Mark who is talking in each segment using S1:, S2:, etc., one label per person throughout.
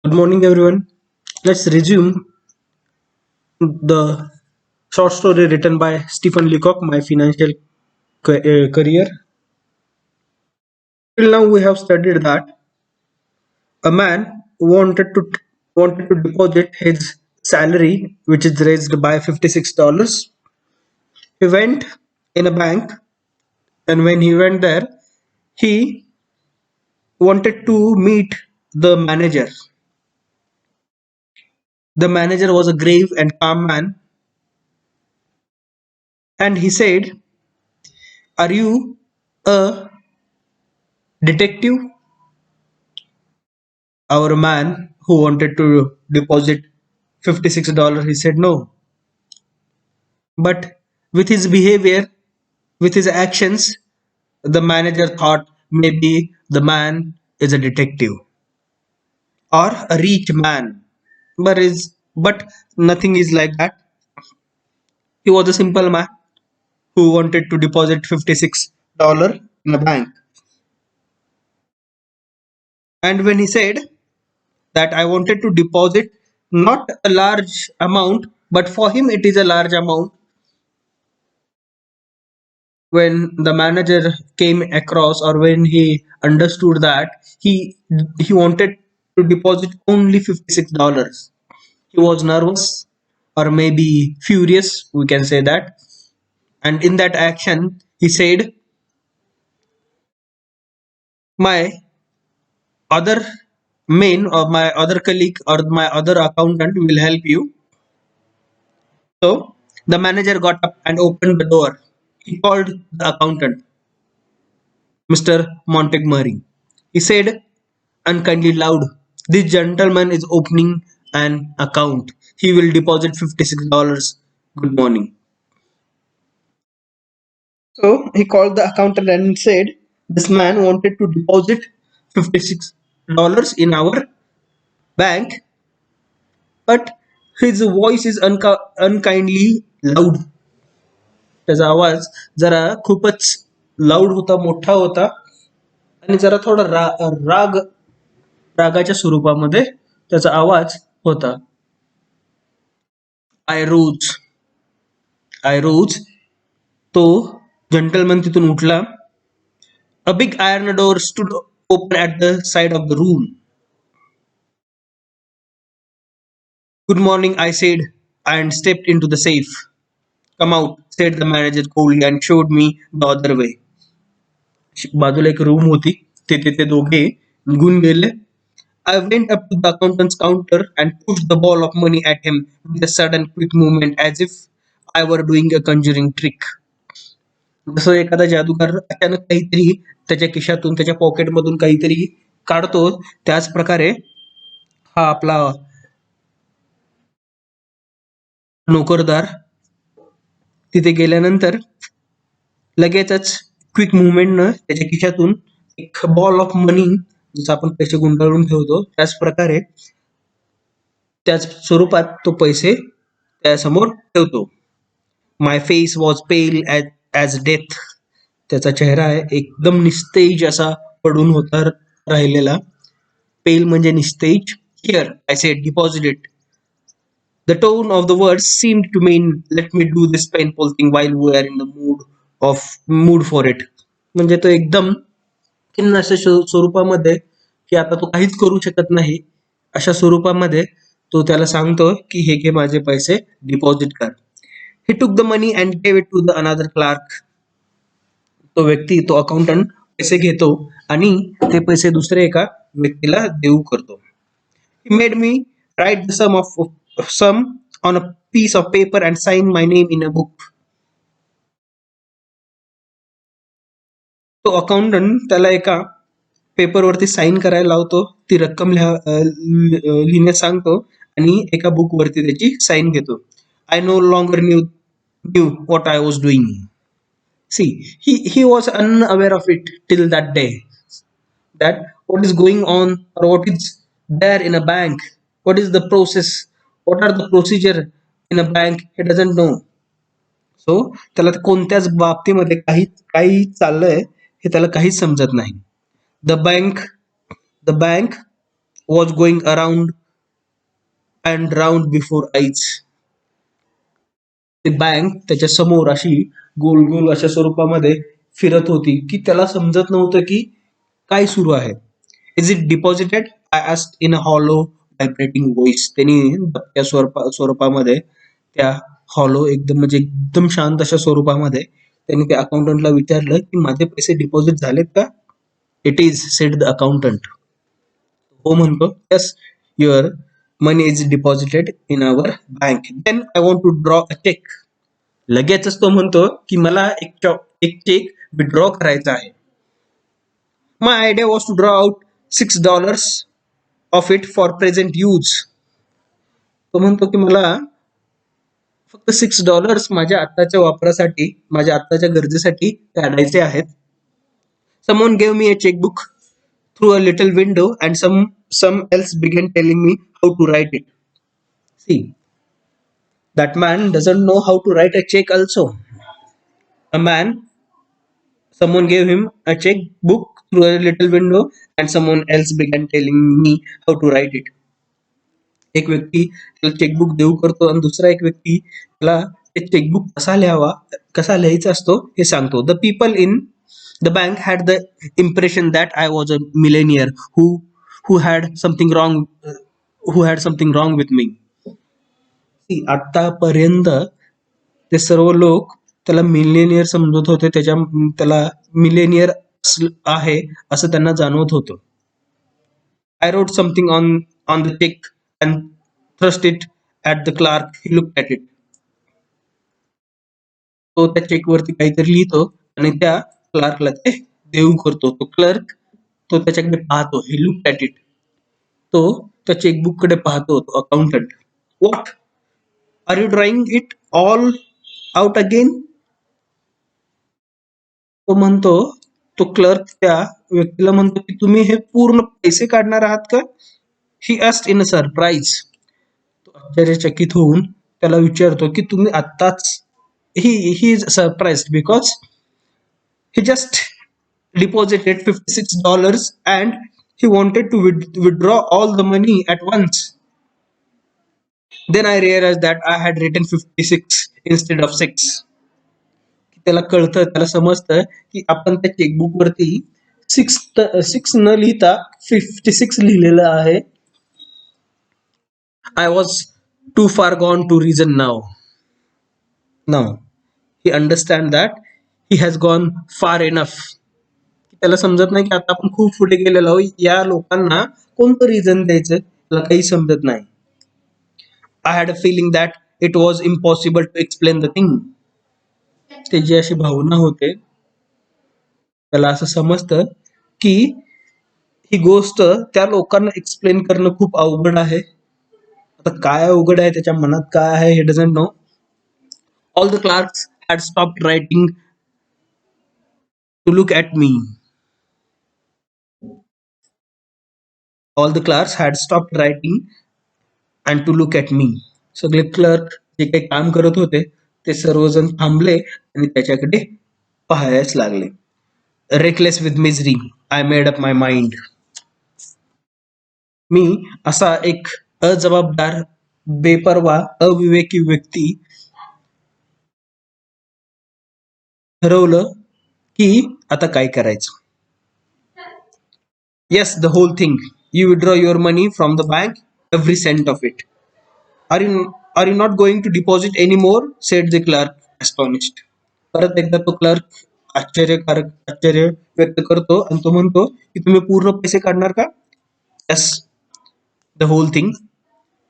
S1: Good morning, everyone. Let's resume the short story written by Stephen Leacock, My Financial Career. Till now, we have studied that a man wanted to deposit his salary, which is raised by $56. He went in a bank, and when he went there, he wanted to meet the manager. The manager was a grave and calm man, and he said, "Are you a detective?" Our man who wanted to deposit $56, he said no. But with his behavior, with his actions, the manager thought maybe the man is a detective or a rich man. But nothing is like that. He was a simple man who wanted to deposit $56 in a bank. And when he said that I wanted to deposit not a large amount, but for him it is a large amount, when the manager came across, or when he understood that he wanted to deposit only $56, he was nervous or maybe furious, we can say that. And in that action he said, my other main or my other colleague or my other accountant will help you. So the manager got up and opened the door. He called the accountant, Mr. Montgomery. He said unkindly loud, "This gentleman is opening an account. He will deposit $56. Good morning." So he called the accountant and said, "This man wanted to deposit $56 in our bank, but his voice is unkindly loud." त्याचा आवाज जरा खूपच loud होता, मोठा होता, आणि जरा थोडा रागाच्या स्वरूपामध्ये त्याचा आवाज होता. आय रोज आय रोज तो जंटलमन तिथून उठला. A big iron door stood open at the side of the room. "Good morning," I said, and stepped into the safe. "Come out," said the manager coldly and showed me the other way. बाजूला एक room होती, तिथे ते दोघे निघून गेले. I went up to the accountant's counter and pushed the ball of money at him with a sudden quick movement as if I were doing a conjuring trick. जसं एखादा जादूगार अचानक काहीतरी त्याच्या खिशातून, त्याच्या पॉकेटमधून काहीतरी काढतो, त्याच प्रकारे हा आपला नोकरदार तिथे गेल्यानंतर लगेचच क्विक मुवमेंटनं त्याच्या खिशातून एक बॉल ऑफ मनी, जसं आपण पैसे गुंडाळून ठेवतो त्याच प्रकारे, त्याच स्वरूपात तो पैसे त्यासमोर ठेवतो. My face was pale as death. त्याचा चेहरा आहे एकदम निस्तेज असा पडून होता राहिलेला. पेल म्हणजे निस्तेज. Here, I said, deposit it. The tone of the words seemed to mean, let me do this painful thing while we are in the mood for it. म्हणजे तो एकदम खिन्न अशा स्वरूपामध्ये, की आता तो काहीच करू शकत नाही अशा स्वरूपामध्ये तो त्याला सांगतो की हे घे माझे पैसे, डिपॉझिट कर. He took the money and gave it to the another clerk. तो व्यक्ती, तो अकाउंटंट पैसे घेतो आणि ते पैसे दुसऱ्या एका व्यक्तीला देऊ करतो. He made me write the sum on a piece of paper and sign my name in a book. तो अकाउंटंट त्याला एका पेपरवरती साईन करायला लावतो, ती रक्कम लिहिण्यास सांगतो आणि एका बुक वरती त्याची साईन घेतो. I no longer knew what I was doing. See, he was unaware of it till that day, that what is going on or what is there in a bank, what is the process, what are the procedure in a bank, he doesn't know. सो त्याला कोणत्याच बाबतीमध्ये काही काही चाललंय हे त्याला काहीच समजत नाही. The bank was going around and round before eyes. ती बँक त्याच्या समोर अशी गोल गोल अशा स्वरूपामध्ये फिरत होती की त्याला समजत नव्हतं की काय सुरू आहे. Is it deposited, I asked in a hollow vibrating voice. त्यांनी दबक्या स्वरूपामध्ये त्या हॉलो एकदम म्हणजे एकदम शांत अशा स्वरूपामध्ये त्यांनी त्या अकाउंटंटला विचारलं की माझे पैसे डिपॉझिट झालेत का. It is, said the accountant. हो म्हणतो, yes, your money is deposited in our bank. Then I want to draw a cheque. लगेचच तो म्हणतो की मला एक चेक विड्रॉ करायचा आहे. My idea was to draw out $6 of it for present use. तो म्हणतो की मला फक्त $6 माझ्या आत्ताच्या वापरासाठी, माझ्या आत्ताच्या गरजेसाठी काढायचे आहेत. Someone gave me a checkbook through a little window and some else began telling me how to write it. See, that man doesn't know how to write a check also. Someone gave him a checkbook through a little window and someone else began telling me how to write it. एक व्यक्ती त्याला chequebook देऊ करतो आणि दुसरा एक व्यक्ती त्याला ते चेकबुक कसा लिहायचा असतो हे सांगतो. The people in the bank had the impression that I was a millionaire who had something wrong with me. आतापर्यंत ते सर्व लोक त्याला मिलेनियर समजत होते, त्याला मिलेनियर आहे असं त्यांना जाणवत होतं. I wrote something on the check and thrust it at the clerk. He looked at it. तो त्या चेक वरती काहीतरी लिहितो आणि त्या क्लार्कला ते देऊ करतो. तो क्लर्क तो त्याच्याकडे पाहतो. He looked at it. तो त्या चेकबुक कडे पाहतो. तो accountant. What? Are you drawing it all out again? तो म्हणतो, तो क्लर्क त्या व्यक्तीला म्हणतो की तुम्ही हे पूर्ण पैसे काढणार आहात का. ही asked in a surprise. तो आश्चर्यचकित होऊन त्याला विचारतो की तुम्ही आत्ताच. He is surprised because he just deposited $56 and he wanted to withdraw all the money at once. Then I realized that I had written 56 instead of 6. त्याला कळतं, त्याला समजतं की आपण त्या चेकबुक वरती सिक्स न लिहिता 56 लिहिलेलं आहे. I was too far gone to reason now. Now he understand that he has gone far enough. त्याला समजत नाही की आता आपण खूप पुढे गेलेलो आहोत. या लोकांना कोणतं रिझन द्यायचं त्याला काही समजत नाही. I had a feeling that it was impossible to explain the thing. त्याची अशी भावना होते, त्याला असं समजतं की ही गोष्ट त्या लोकांना एक्सप्लेन करणं खूप अवघड आहे. आता काय अवघड आहे, त्याच्या मनात काय आहे, he doesn't know. All the clerks had stopped writing to look at me. All the clerks had stopped writing and to look at me. सगळे क्लर्क जे काही काम करत होते ते सर्वजण थांबले आणि त्याच्याकडे पाहायच लागले. Reckless with misery, I made up my mind. मी असा एक अजबाबदार, बेपर्वा, अविवेकी व्यक्ती ठरवलं की आता काय करायचं. Yes, the whole thing. You withdraw your money from the bank, every cent of it. Are you not going to deposit anymore? Said the clerk, astonished. परत एकदा तो क्लर्क आश्चर्य व्यक्त करतो आणि तो म्हणतो की तुम्ही पूर्ण पैसे काढणार का. Yes, the whole thing.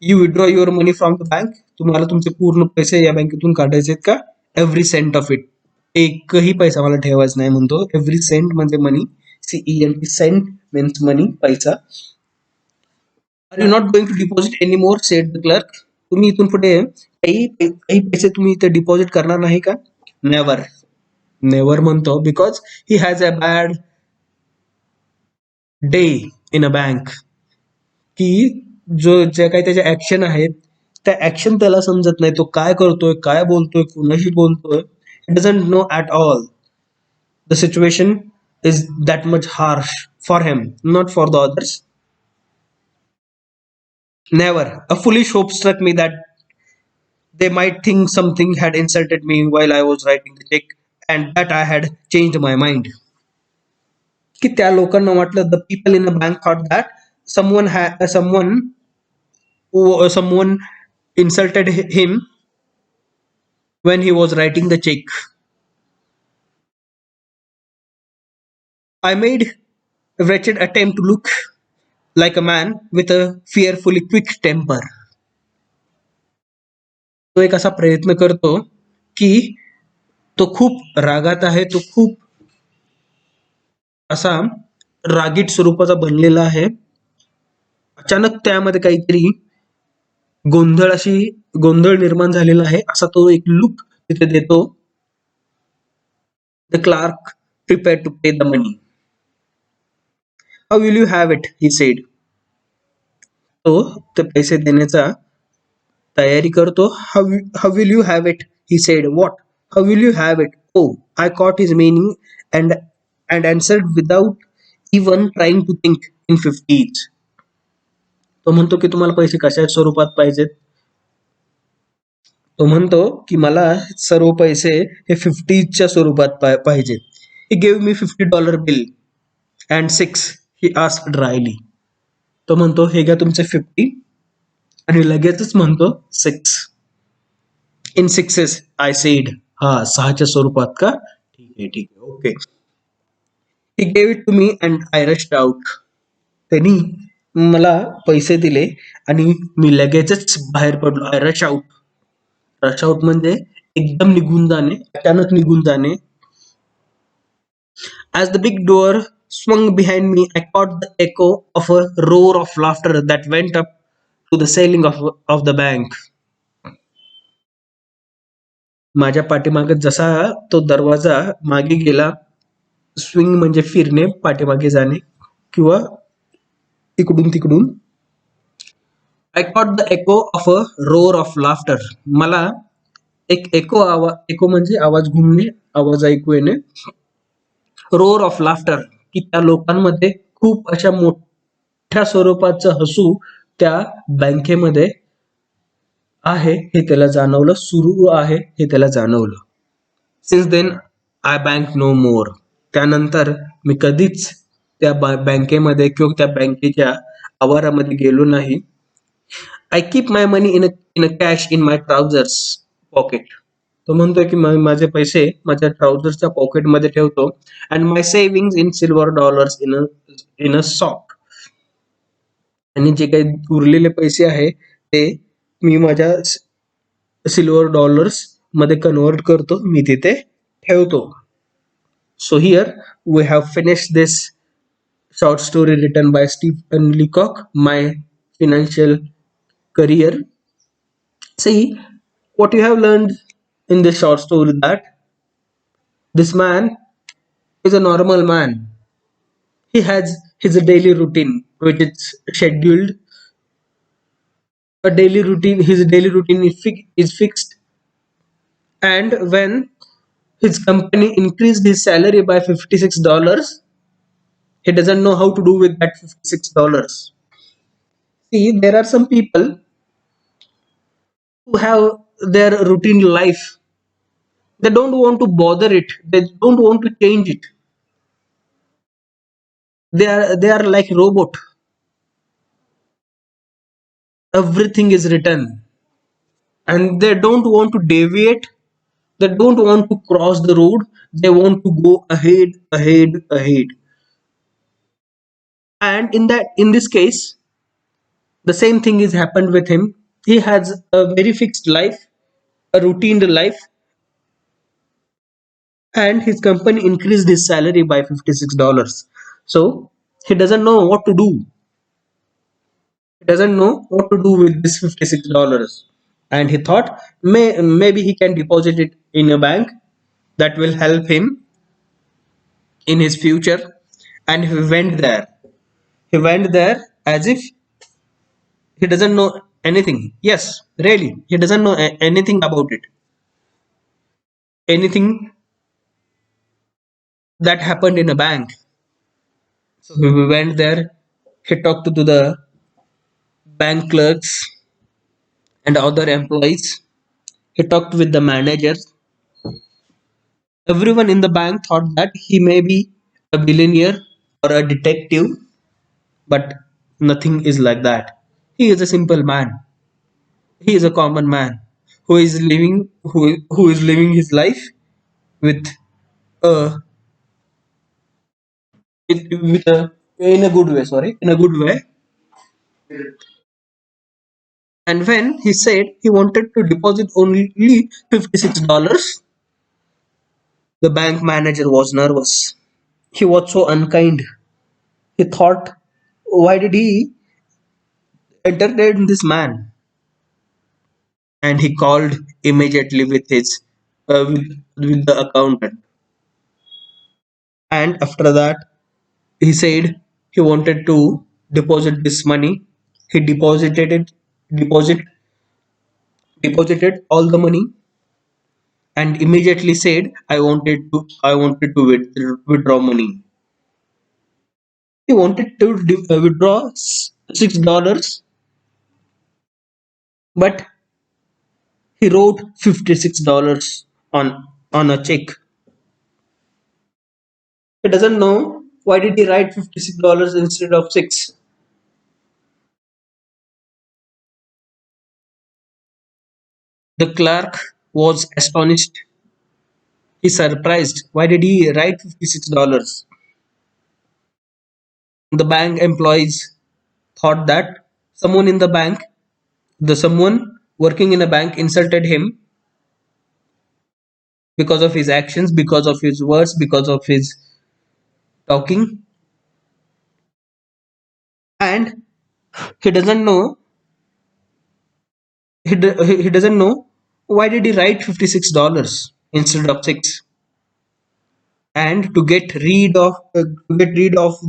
S1: You withdraw your money from the bank. तुम्हाला तुमचे पूर्ण पैसे या बँकेतून काढायचे का. Every cent of it. एकही पैसा मला ठेवायचा नाही म्हणतो. एव्हरी सेंट म्हणजे money. CENT, cent means money, पैसा. Are you not going to deposit any more, said the clerk. तुम्ही इथून पुढे काही पैसे तुम्ही इथे डिपॉझिट करणार नाही का. नेव्हर म्हणतो because he has a bad day in a bank. की ज्या काही त्याच्या ऍक्शन आहेत त्या ऍक्शन त्याला समजत नाही. तो काय करतोय, काय बोलतोय, कुणाशी बोलतोय, it doesn't know at all. The situation is that much harsh for him, not for the others. Never. A foolish hope struck me that they might think something had insulted me while I was writing the check, and that I had changed my mind. की त्या लोकांना वाटलं the people in the bank thought that someone insulted him when he was writing the check. I made a wretched attempt to look like a man with a fearfully quick temper. तो एक असा प्रयत्न करतो की तो खूप रागात आहे, तो खूप असा रागीट स्वरूपाचा बनलेला आहे. अचानक त्यामध्ये काहीतरी गोंधळ निर्माण झालेला आहे असा तो एक लुक तिथे देतो. The clerk prepare to pay the money. How will you have it, he said. तो ते पैसे देण्याचा तयारी करतो. How will you have it, he said. What? How will you have it? Oh, I caught his meaning and answered without even trying to think in 50s. तो म्हणतो की तुम्हाला पैसे कशा स्वरूपात पाहिजेत. तो म्हणतो की मला सर्व पैसे हे 50च्या स्वरूपात पाहिजेत. He gave me $50 bill and 6, he asked dryly. तो म्हणतो हे घ्या तुमचे 50 आणि लगेचच म्हणतो 6. In 6s, I said. हा, 6च्या स्वरूपात का? ठीक आहे, ठीक आहे, okay. He gave it to me and I rushed out. त्यांनी मला पैसे दिले आणि मी लगेचच बाहेर पडलो. I rush out. Rush out म्हणजे एकदम निघून जाणे, अचानक निघून जाणे. As the big door swung behind me, I caught the echo of a roar of laughter that went up to the ceiling of the bank. माझ्या पाठीमागे जसा तो दरवाजा मागे गेला, स्विंग म्हणजे फिरणे, पाठीमागे जाणे किंवा इकडून तिकडून. I caught the echo of a roar of laughter. मला एक एको म्हणजे आवाज घुमणे, आवाज ऐकू येणे. रोअर ऑफ लाफ्टर की त्या लोकांमध्ये खूप अशा मोठ्या स्वरूपाचं हसू त्या बँकेमध्ये आहे हे त्याला जाणवलं, सुरू आहे हे त्याला जाणवलं. Since then I bank no more. त्यानंतर मी कधीच त्या बँकेमध्ये किंवा त्या बँकेच्या आवारामध्ये गेलो नाही. I keep my money in a cash in my trousers pocket. तो म्हणतोय की माझे पैसे माझ्या ट्राउझर्सच्या पॉकेटमध्ये ठेवतो. And my savings in silver dollars in a sock. आणि जे काही उरलेले पैसे आहे ते मी माझ्या सिल्वर डॉलर्स मध्ये कन्वर्ट करतो, मी तिथे ठेवतो. So here we have finished this short story written by Stephen Leacock, My Financial Career. See, what you have learned in this short story that this man is a normal man. He has his daily routine, which is scheduled. A daily routine, his daily routine is fixed. And when his company increased his salary by $56, he doesn't know how to do with that $56. See, there are some people who have their routine life. They don't want to bother it. They don't want to change it. They are like robot. Everything is written, and they don't want to deviate. They don't want to cross the road. They want to go ahead, ahead, ahead. And in this case, the same thing is happened with him. He has a very fixed life, a routine life, and his company increased his salary by $56. So he doesn't know what to do. He doesn't know what to do with this $56. And he thought maybe he can deposit it in a bank that will help him in his future. And he went there. He went there as if he doesn't know anything. Yes, really, he doesn't know anything about it. Anything that happened in a bank. So he went there. He talked to the bank clerks and other employees. He talked with the managers. Everyone in the bank thought that he may be a billionaire or a detective, but nothing is like that. He is a simple man. He is a common man who is living his life with a with a in a good way. Sorry, in a good way. And when he said he wanted to deposit only $56, the bank manager was nervous. He was so unkind. He thought, why did he entertain this man? And he called immediately with with the accountant. And after that, he said he wanted to deposit this money. He deposit deposited all the money and immediately said I wanted to withdraw money. He wanted to withdraw $6, but he wrote $56 on a check. He doesn't know why did he write $56 instead of 6. The clerk was astonished. He surprised. Why did he write $56? The bank employees thought that someone in the bank, the someone working in a bank insulted him because of his actions, because of his words, because of his talking, and he doesn't know he doesn't know why did he write $56 instead of 6. And to get rid of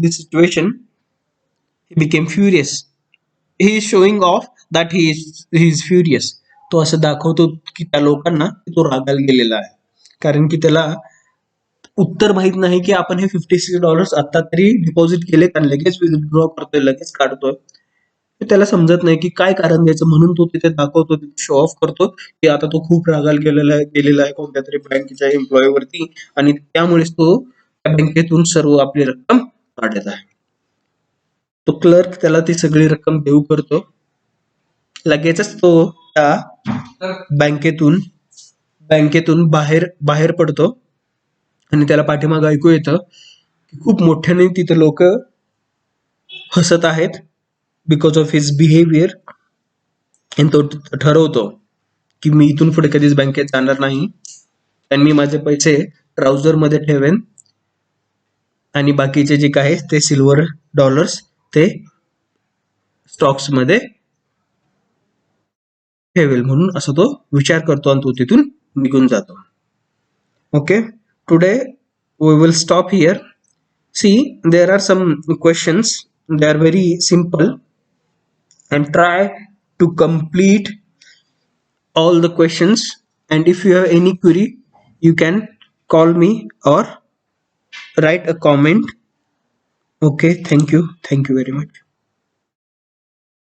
S1: this situation, he became furious. He is showing off that he is furious. तो असं दाखवतो की त्या लोकांना की तो रागाला गेलेला आहे, कारण की त्याला उत्तर माहित नाही की आपण हे $56 आता तरी डिपॉझिट केले आणि लगेच विथड्रॉ करतोय, लगेच काढतोय. ते त्याला समजत नाही की काय कारण द्यायचं, म्हणून तो तिथे दाखवतो, तिथे शो ऑफ करतो की आता तो खूप रागाला गेलेला आहे कोणत्या तरी बँकेच्या एम्प्लॉई वरती, आणि त्यामुळेच तो त्या बँकेतून सर्व आपली रक्कम काढत आहे. तो क्लर्क त्याला ती सगळी रक्कम देऊ करतो. लगेचच तो त्या बँकेतून बँकेतून बाहेर बाहेर पडतो आणि त्याला पाठीमागं ऐकू येतं की खूप मोठ्याने तिथे लोक हसत आहेत बिकॉज ऑफ हिज बिहेवियर. आणि तो ठरवतो की मी इथून पुढे कधीच बँकेत जाणार नाही आणि मी माझे पैसे ट्राउझर मध्ये ठेवेन आणि बाकीचे जे काय ते सिल्वर डॉलर्स ते स्टॉक्स मध्ये ठेवेल, म्हणून असं तो विचार करतो आणि तो तिथून निघून जातो. Okay, today we will stop here. See, there are some questions. They are very simple, and try to complete all the questions. And if you have any query, you can call me or write a comment. Okay, thank you very much.